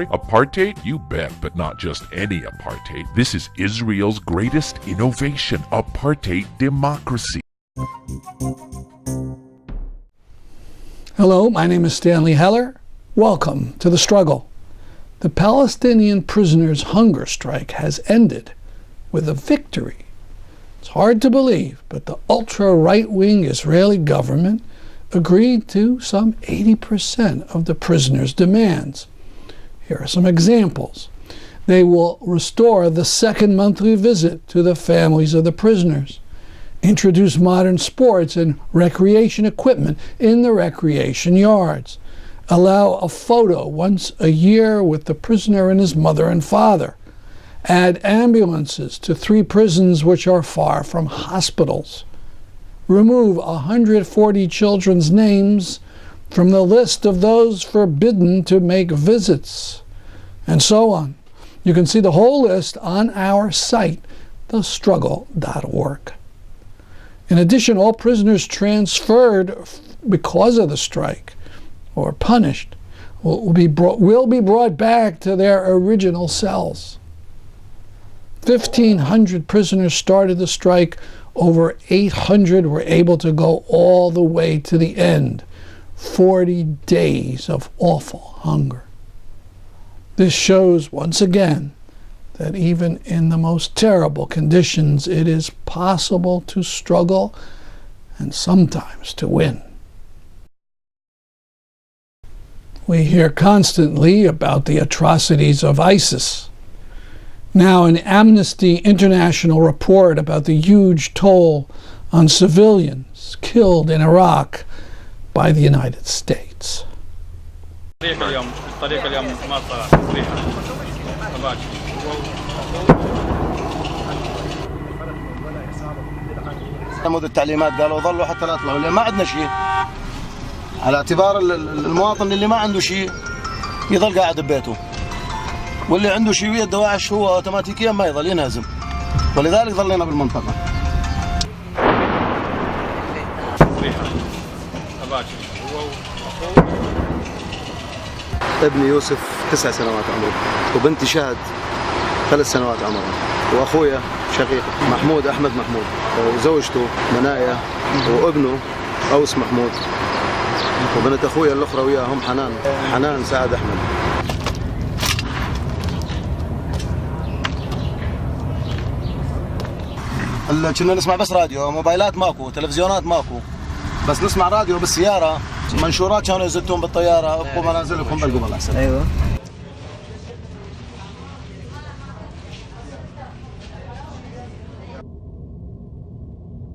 country? Apartheid? You bet, but not just any apartheid. This is Israel's greatest innovation, apartheid democracy. Hello, my name is Stanley Heller. Welcome to The Struggle. The Palestinian prisoners' hunger strike has ended with a victory. It's hard to believe, but the ultra-right-wing Israeli government agreed to some 80% of the prisoners' demands. Here are some examples. They will restore the second monthly visit to the families of the prisoners, introduce modern sports and recreation equipment in the recreation yards, allow a photo once a year with the prisoner and his mother and father, add ambulances to 3 prisons which are far from hospitals, remove 140 children's names from the list of those forbidden to make visits, and so on. You can see the whole list on our site, thestruggle.org. In addition, all prisoners transferred because of the strike or punished will be brought back to their original cells. 1,500 prisoners started the strike. Over 800 were able to go all the way to the end. 40 days of awful hunger. This shows once again that even in the most terrible conditions, it is possible to struggle and sometimes to win. We hear constantly about the atrocities of ISIS. Now, an Amnesty International report about the huge toll on civilians killed in Iraq by the United States. نموذج التعليمات قالوا ظلوا حتى لا يطلعوا، لأن ما عندنا شيء، على اعتبار المواطن اللي ما عنده شيء يظل قاعد ببيته، واللي عنده شيء ويده واعش هو اوتوماتيكيا ما يظل ينهزم، ولذلك ظلينا بالمنطقة. ابني يوسف 9 سنوات عمره، وبنتي شهد 3 سنوات عمرها، واخويا شقيق محمود احمد محمود، وزوجته منايا، وابنه اوس محمود، وبنت اخويا الاخرى وياهم حنان سعد احمد. كنا نسمع بس راديو، موبايلات ماكو، تلفزيونات ماكو، بس نسمع راديو بالسيارة، منشورات كانوا يزتون بالطيارة، ابقوا منازلكم بالقبل احسن. ايوه.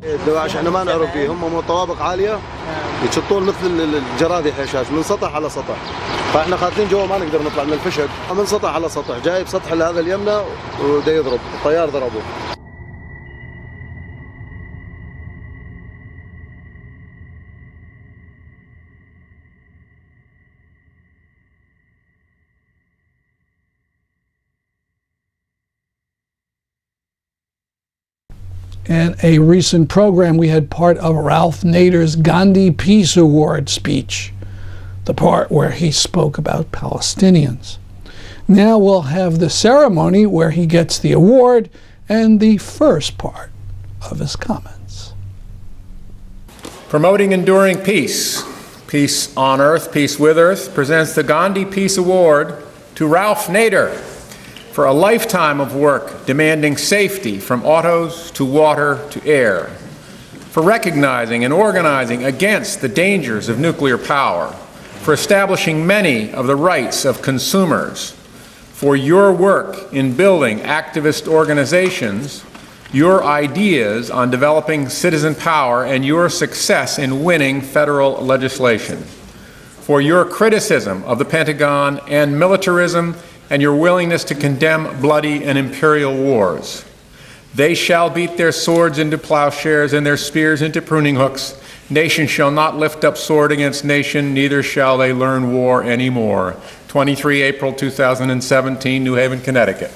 الدواعش احنا ما نعرف فيهم، هم طوابق عالية يتشطون مثل الجرادي حشاش من سطح على سطح، فاحنا خاطرين جوا ما نقدر نطلع من الفشل، من سطح على سطح، جايب سطح هذا اليمنى ودا يضرب، الطيار ضربه. In a recent program, we had part of Ralph Nader's Gandhi Peace Award speech, the part where he spoke about Palestinians. Now we'll have the ceremony where he gets the award and the first part of his comments. Promoting enduring peace, peace on earth, peace with earth, presents the Gandhi Peace Award to Ralph Nader for a lifetime of work demanding safety from autos to water to air, for recognizing and organizing against the dangers of nuclear power, for establishing many of the rights of consumers, for your work in building activist organizations, your ideas on developing citizen power, and your success in winning federal legislation, for your criticism of the Pentagon and militarism and your willingness to condemn bloody and imperial wars. They shall beat their swords into plowshares and their spears into pruning hooks. Nation shall not lift up sword against nation, neither shall they learn war anymore. 23 April 2017, New Haven, Connecticut.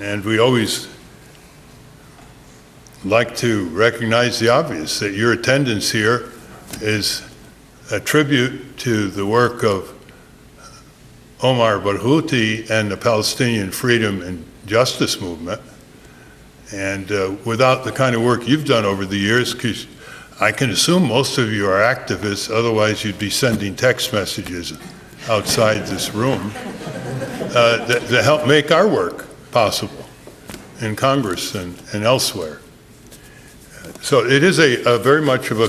And we always like to recognize the obvious, that your attendance here is a tribute to the work of Omar Barghouti and the Palestinian freedom and justice movement. And without the kind of work you've done over the years, because I can assume most of you are activists, otherwise you'd be sending text messages outside this room that help make our work possible in Congress and elsewhere. So it is a very much of a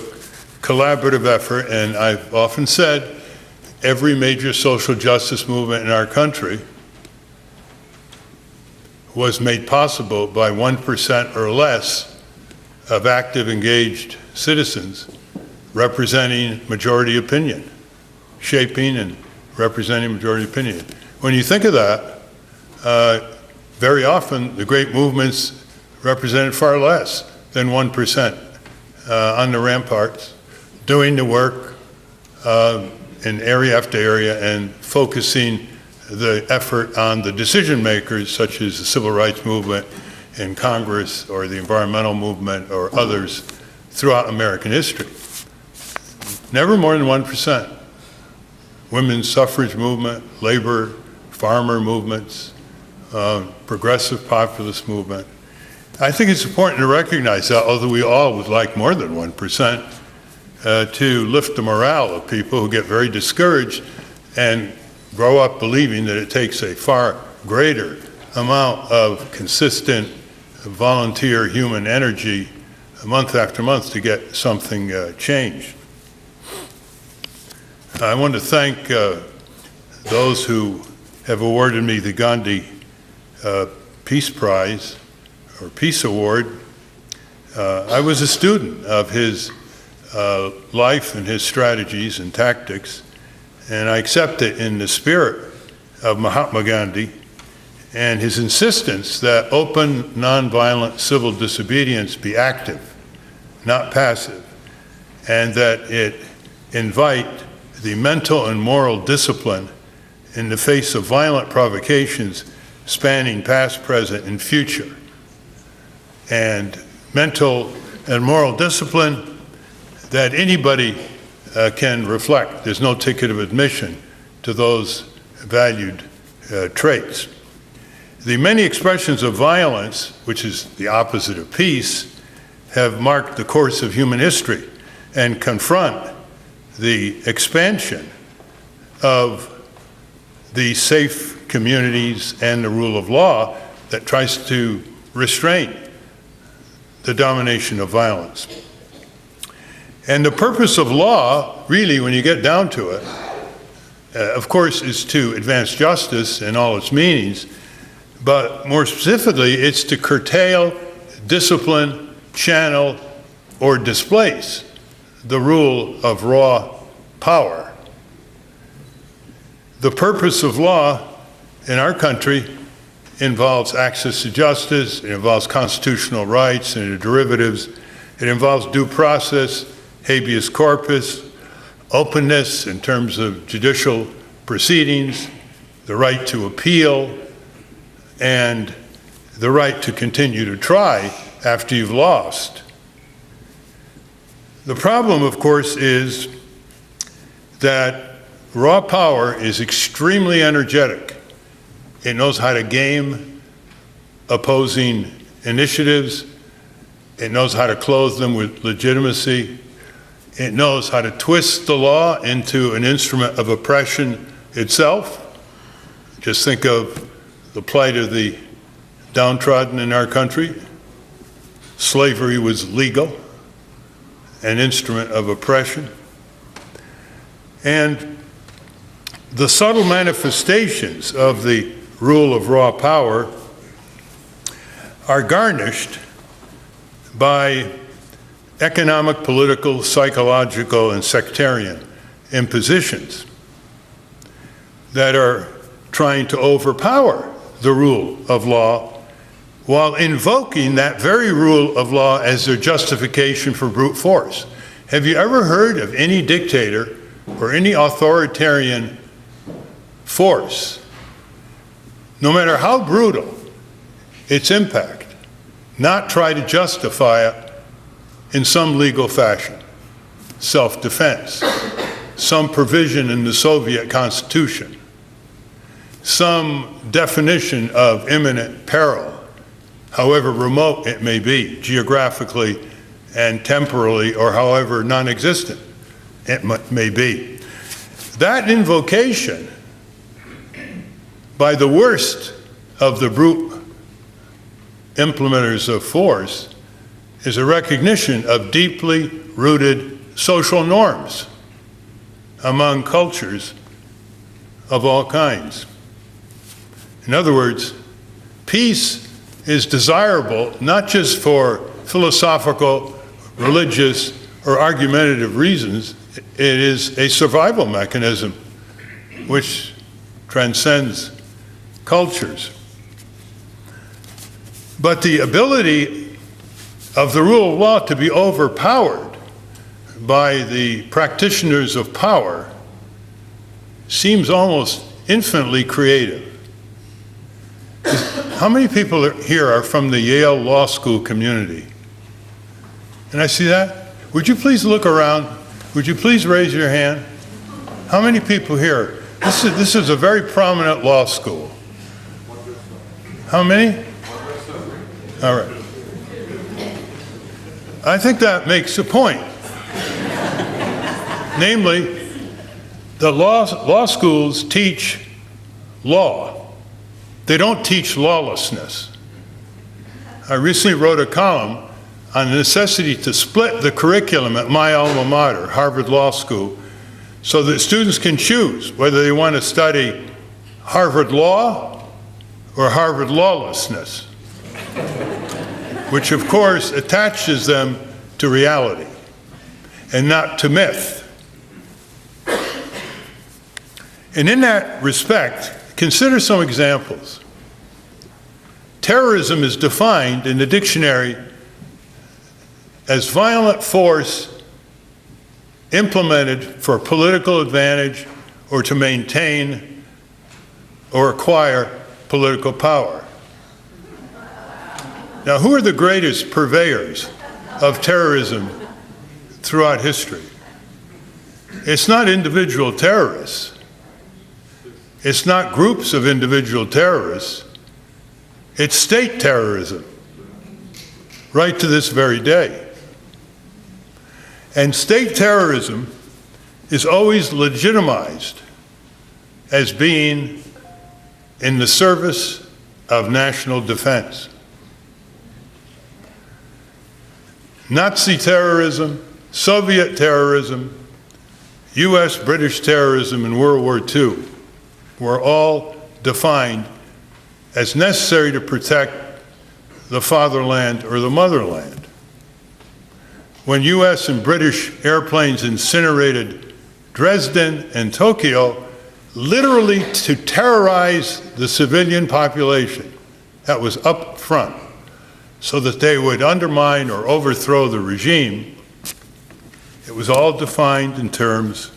collaborative effort, and I've often said every major social justice movement in our country was made possible by 1% or less of active, engaged citizens representing majority opinion, shaping and representing majority opinion. When you think of that, very often the great movements represented far less than 1% on the ramparts, doing the work in area after area and focusing the effort on the decision makers, such as the civil rights movement in Congress or the environmental movement or others throughout American history. Never more than 1%. Women's suffrage movement, labor, farmer movements, progressive populist movement. I think it's important to recognize that, although we all would like more than 1%, to lift the morale of people who get very discouraged and grow up believing that it takes a far greater amount of consistent volunteer human energy month after month to get something changed. I want to thank those who have awarded me the Gandhi Peace Prize or Peace Award. I was a student of his life and his strategies and tactics, and I accept it in the spirit of Mahatma Gandhi and his insistence that open, nonviolent civil disobedience be active, not passive, and that it invite the mental and moral discipline in the face of violent provocations spanning past, present, and future. And mental and moral discipline that anybody can reflect. There's no ticket of admission to those valued traits. The many expressions of violence, which is the opposite of peace, have marked the course of human history and confront the expansion of the safe communities and the rule of law that tries to restrain the domination of violence. And the purpose of law, really, when you get down to it, of course, is to advance justice in all its meanings, but more specifically, it's to curtail, discipline, channel, or displace the rule of raw power. The purpose of law in our country involves access to justice, it involves constitutional rights and their derivatives, it involves due process, habeas corpus, openness in terms of judicial proceedings, the right to appeal, and the right to continue to try after you've lost. The problem, of course, is that raw power is extremely energetic. It knows how to game opposing initiatives. It knows how to clothe them with legitimacy. It knows how to twist the law into an instrument of oppression itself. Just think of the plight of the downtrodden in our country. Slavery was legal, an instrument of oppression. And the subtle manifestations of the rule of raw power are garnished by economic, political, psychological, and sectarian impositions that are trying to overpower the rule of law while invoking that very rule of law as their justification for brute force. Have you ever heard of any dictator or any authoritarian force, no matter how brutal, its impact, not try to justify it in some legal fashion. Self-defense, some provision in the Soviet Constitution, some definition of imminent peril, however remote it may be, geographically and temporally, or however non-existent it may be. That invocation by the worst of the brute implementers of force is a recognition of deeply rooted social norms among cultures of all kinds. In other words, peace is desirable not just for philosophical, religious, or argumentative reasons. It is a survival mechanism which transcends cultures. But the ability of the rule of law to be overpowered by the practitioners of power seems almost infinitely creative. How many people here are from the Yale Law School community? Can I see that? Would you please look around? Would you please raise your hand? How many people here? This is a very prominent law school. How many? All right. I think that makes a point. Namely, the law schools teach law. They don't teach lawlessness. I recently wrote a column on the necessity to split the curriculum at my alma mater, Harvard Law School, so that students can choose whether they want to study Harvard law or Harvard lawlessness, which of course attaches them to reality and not to myth. And in that respect, consider some examples. Terrorism is defined in the dictionary as violent force implemented for political advantage or to maintain or acquire political power. Now, who are the greatest purveyors of terrorism throughout history? It's not individual terrorists. It's not groups of individual terrorists. It's state terrorism, right to this very day. And state terrorism is always legitimized as being in the service of national defense. Nazi terrorism, Soviet terrorism, US, British terrorism in World War II were all defined as necessary to protect the fatherland or the motherland. When US and British airplanes incinerated Dresden and Tokyo, literally to terrorize the civilian population, that was up front, so that they would undermine or overthrow the regime, it was all defined in terms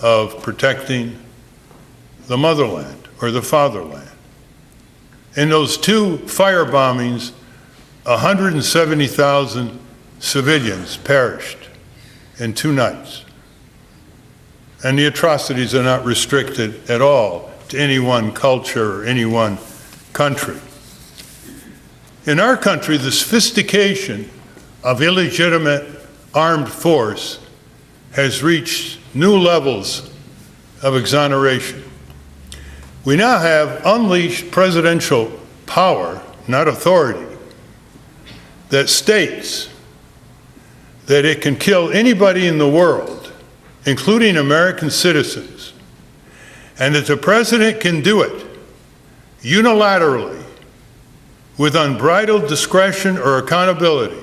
of protecting the motherland or the fatherland. In those two fire bombings, 170,000 civilians perished in 2 nights. And the atrocities are not restricted at all to any one culture or any one country. In our country, the sophistication of illegitimate armed force has reached new levels of exoneration. We now have unleashed presidential power, not authority, that states that it can kill anybody in the world, including American citizens, and that the president can do it unilaterally with unbridled discretion or accountability,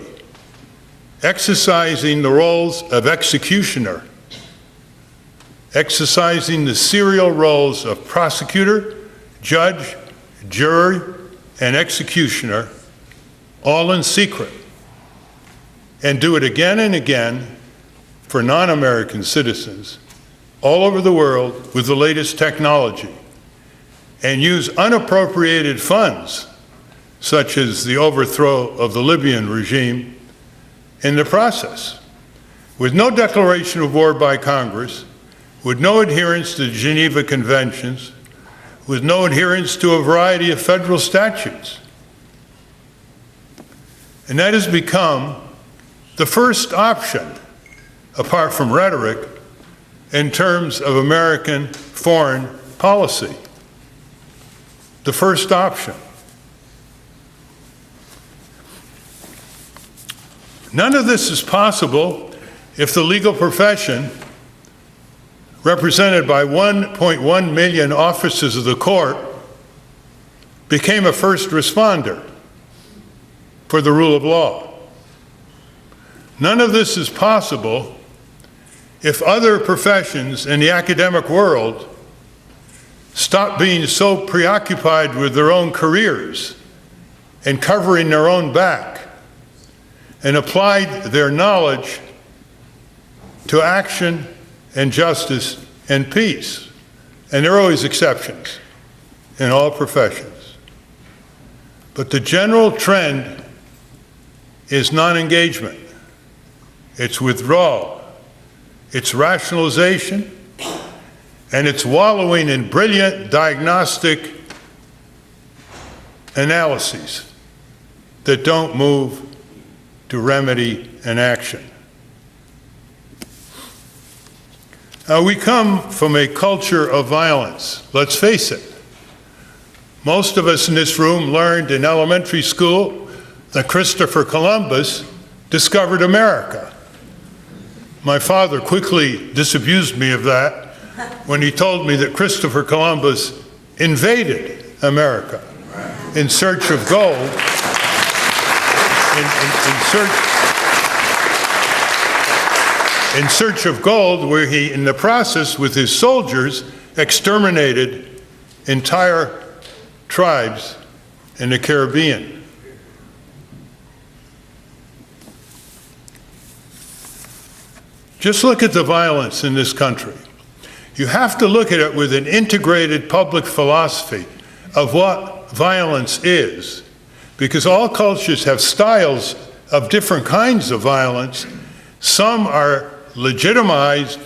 exercising the roles of executioner, exercising the serial roles of prosecutor, judge, juror, and executioner, all in secret, and do it again and again for non-American citizens all over the world with the latest technology, and use unappropriated funds such as the overthrow of the Libyan regime, in the process. With no declaration of war by Congress, with no adherence to the Geneva Conventions, with no adherence to a variety of federal statutes. And that has become the first option, apart from rhetoric, in terms of American foreign policy. The first option. None of this is possible if the legal profession, represented by 1.1 million officers of the court, became a first responder for the rule of law. None of this is possible if other professions in the academic world stop being so preoccupied with their own careers and covering their own back and applied their knowledge to action and justice and peace. And there are always exceptions in all professions. But the general trend is non-engagement. It's withdrawal. It's rationalization. And it's wallowing in brilliant diagnostic analyses that don't move to remedy and action. We come from a culture of violence, let's face it. Most of us in this room learned in elementary school that Christopher Columbus discovered America. My father quickly disabused me of that when he told me that Christopher Columbus invaded America in search of gold, in search of gold, where he, in the process, with his soldiers, exterminated entire tribes in the Caribbean. Just look at the violence in this country. You have to look at it with an integrated public philosophy of what violence is, because all cultures have styles of different kinds of violence. Some are legitimized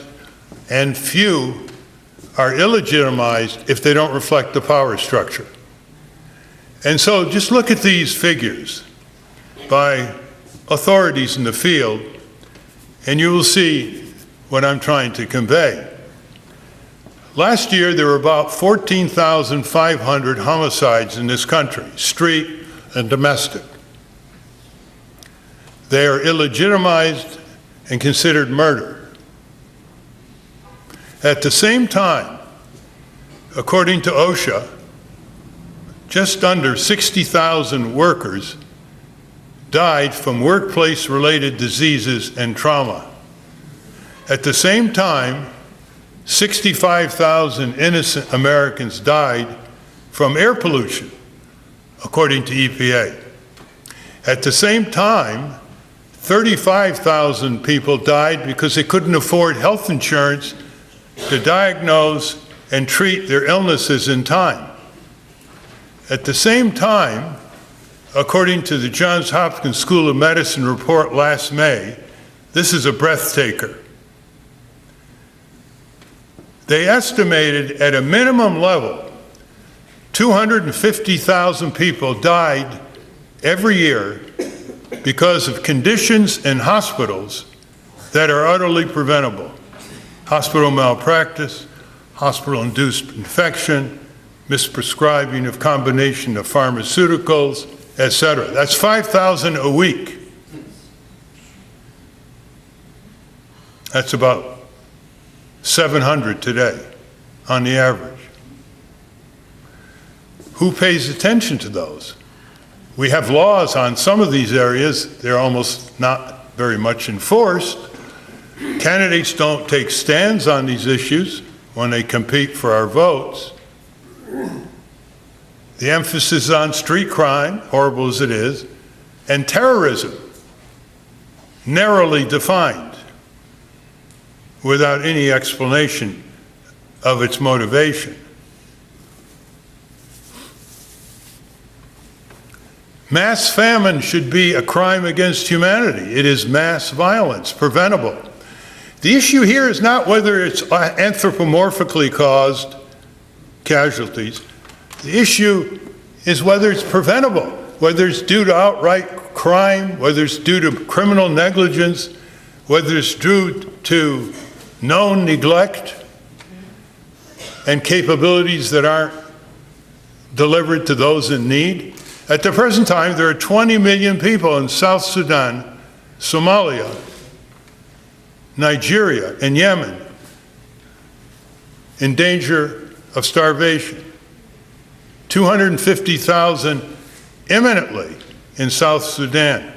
and few are illegitimized if they don't reflect the power structure. And so just look at these figures by authorities in the field and you will see what I'm trying to convey. Last year there were about 14,500 homicides in this country, street and domestic. They are illegitimized and considered murder. At the same time, according to OSHA, just under 60,000 workers died from workplace-related diseases and trauma. At the same time, 65,000 innocent Americans died from air pollution, according to EPA. At the same time, 35,000 people died because they couldn't afford health insurance to diagnose and treat their illnesses in time. At the same time, according to the Johns Hopkins School of Medicine report last May, this is a breathtaker. They estimated at a minimum level 250,000 people died every year because of conditions in hospitals that are utterly preventable. Hospital malpractice, hospital-induced infection, misprescribing of combination of pharmaceuticals, etc. That's 5,000 a week. That's about 700 today on the average. Who pays attention to those? We have laws on some of these areas. They're almost not very much enforced. Candidates don't take stands on these issues when they compete for our votes. The emphasis is on street crime, horrible as it is, and terrorism, narrowly defined, without any explanation of its motivation. Mass famine should be a crime against humanity. It is mass violence, preventable. The issue here is not whether it's anthropomorphically caused casualties. The issue is whether it's preventable, whether it's due to outright crime, whether it's due to criminal negligence, whether it's due to known neglect and capabilities that aren't delivered to those in need. At the present time, there are 20 million people in South Sudan, Somalia, Nigeria, and Yemen in danger of starvation. 250,000 imminently in South Sudan.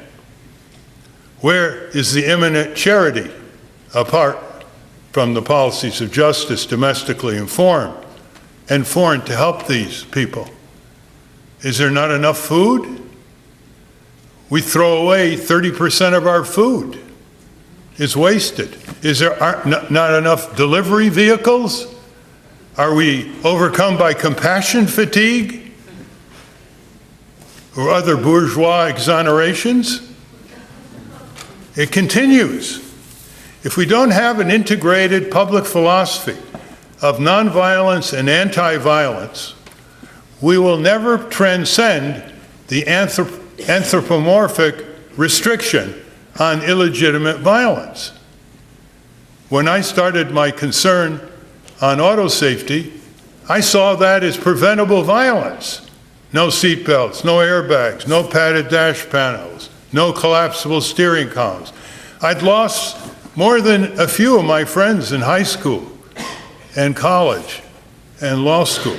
Where is the imminent charity apart from the policies of justice domestically informed and foreign to help these people? Is there not enough food? We throw away 30% of our food. It's wasted. Is there not enough delivery vehicles? Are we overcome by compassion fatigue or other bourgeois exonerations? It continues. If we don't have an integrated public philosophy of nonviolence and anti-violence, we will never transcend the anthropomorphic restriction on illegitimate violence. When I started my concern on auto safety, I saw that as preventable violence. No seatbelts, no airbags, no padded dash panels, no collapsible steering columns. I'd lost more than a few of my friends in high school and college and law school.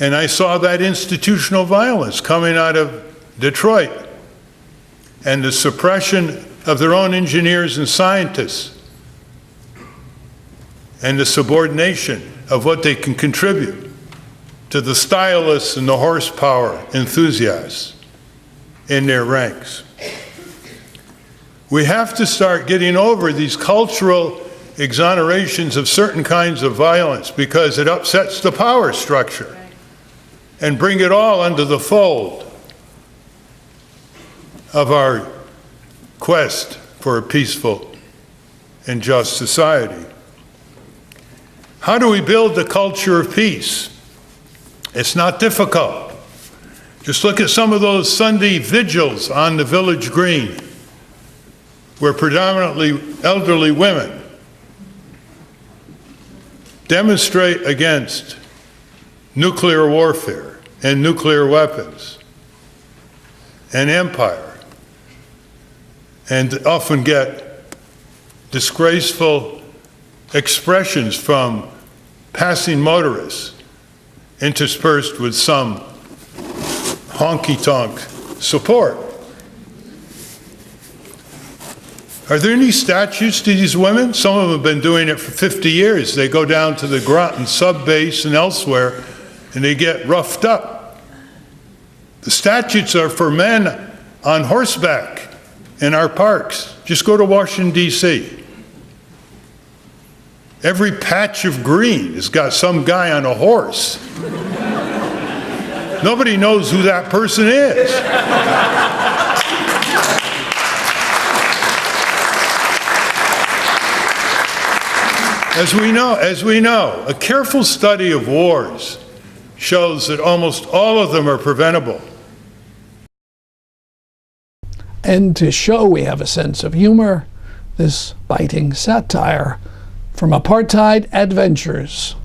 And I saw that institutional violence coming out of Detroit and the suppression of their own engineers and scientists and the subordination of what they can contribute to the stylists and the horsepower enthusiasts in their ranks. We have to start getting over these cultural exonerations of certain kinds of violence because it upsets the power structure, and bring it all under the fold of our quest for a peaceful and just society. How do we build the culture of peace? It's not difficult. Just look at some of those Sunday vigils on the village green, where predominantly elderly women demonstrate against nuclear warfare and nuclear weapons and empire, and often get disgraceful expressions from passing motorists interspersed with some honky-tonk support. Are there any statutes to these women? Some of them have been doing it for 50 years. They go down to the Groton sub-base and elsewhere, and they get roughed up. The statutes are for men on horseback in our parks. Just go to Washington, D.C. Every patch of green has got some guy on a horse. Nobody knows who that person is. As we know, a careful study of wars shows that almost all of them are preventable. And to show we have a sense of humor, this biting satire from Apartheid Adventures.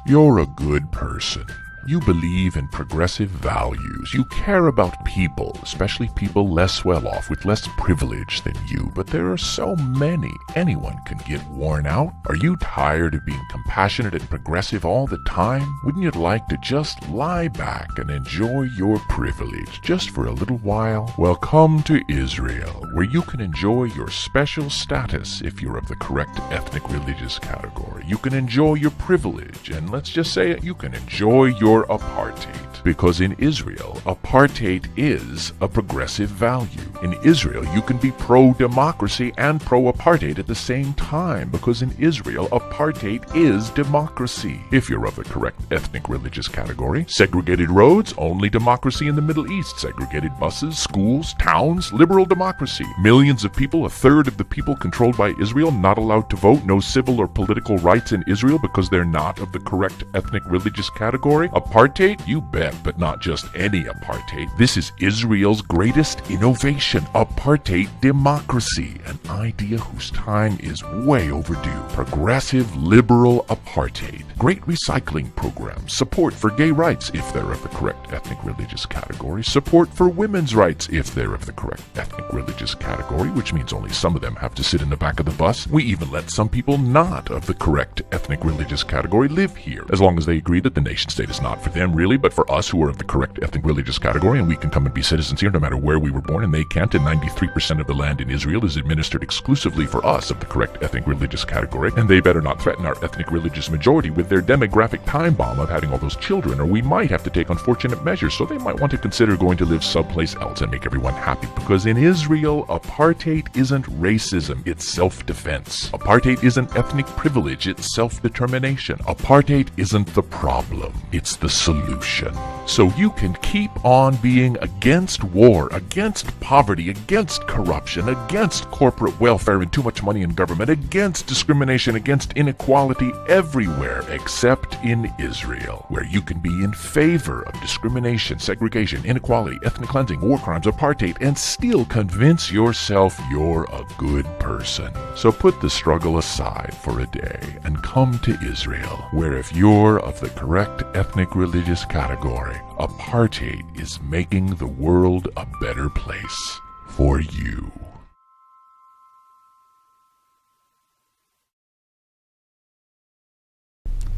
You're a good person. You believe in progressive values. You care about people, especially people less well off with less privilege than you. But there are so many. Anyone can get worn out. Are you tired of being compassionate and progressive all the time? Wouldn't you like to just lie back and enjoy your privilege just for a little while? Well, come to Israel, where you can enjoy your special status if you're of the correct ethnic religious category. You can enjoy your privilege, and let's just say it, you can enjoy your for apartheid. Because in Israel, apartheid is a progressive value. In Israel, you can be pro-democracy and pro-apartheid at the same time, because in Israel, apartheid is democracy. If you're of the correct ethnic religious category, segregated roads, only democracy in the Middle East. Segregated buses, schools, towns, liberal democracy. Millions of people, a third of the people controlled by Israel, not allowed to vote, no civil or political rights in Israel because they're not of the correct ethnic religious category. Apartheid? You bet. But not just any apartheid. This is Israel's greatest innovation, apartheid democracy, an idea whose time is way overdue. Progressive liberal apartheid. Great recycling programs, support for gay rights if they're of the correct ethnic religious category, support for women's rights if they're of the correct ethnic religious category, which means only some of them have to sit in the back of the bus. We even let some people not of the correct ethnic religious category live here, as long as they agree that the nation state is not for them really, but for us who are of the correct ethnic religious category, and we can come and be citizens here no matter where we were born, and they can't, and 93% of the land in Israel is administered exclusively for us of the correct ethnic religious category, and they better not threaten our ethnic religious majority with their demographic time bomb of having all those children, or we might have to take unfortunate measures, so they might want to consider going to live someplace else and make everyone happy, because in Israel, apartheid isn't racism, it's self-defense. Apartheid isn't ethnic privilege, it's self-determination. Apartheid isn't the problem, it's the solution. So you can keep on being against war, against poverty, against corruption, against corporate welfare and too much money in government, against discrimination, against inequality everywhere except in Israel, where you can be in favor of discrimination, segregation, inequality, ethnic cleansing, war crimes, apartheid, and still convince yourself you're a good person. So put the struggle aside for a day and come to Israel, where if you're of the correct ethnic religious category, apartheid is making the world a better place for you.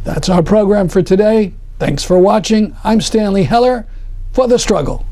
That's our program for today. Thanks for watching. I'm Stanley Heller for The Struggle.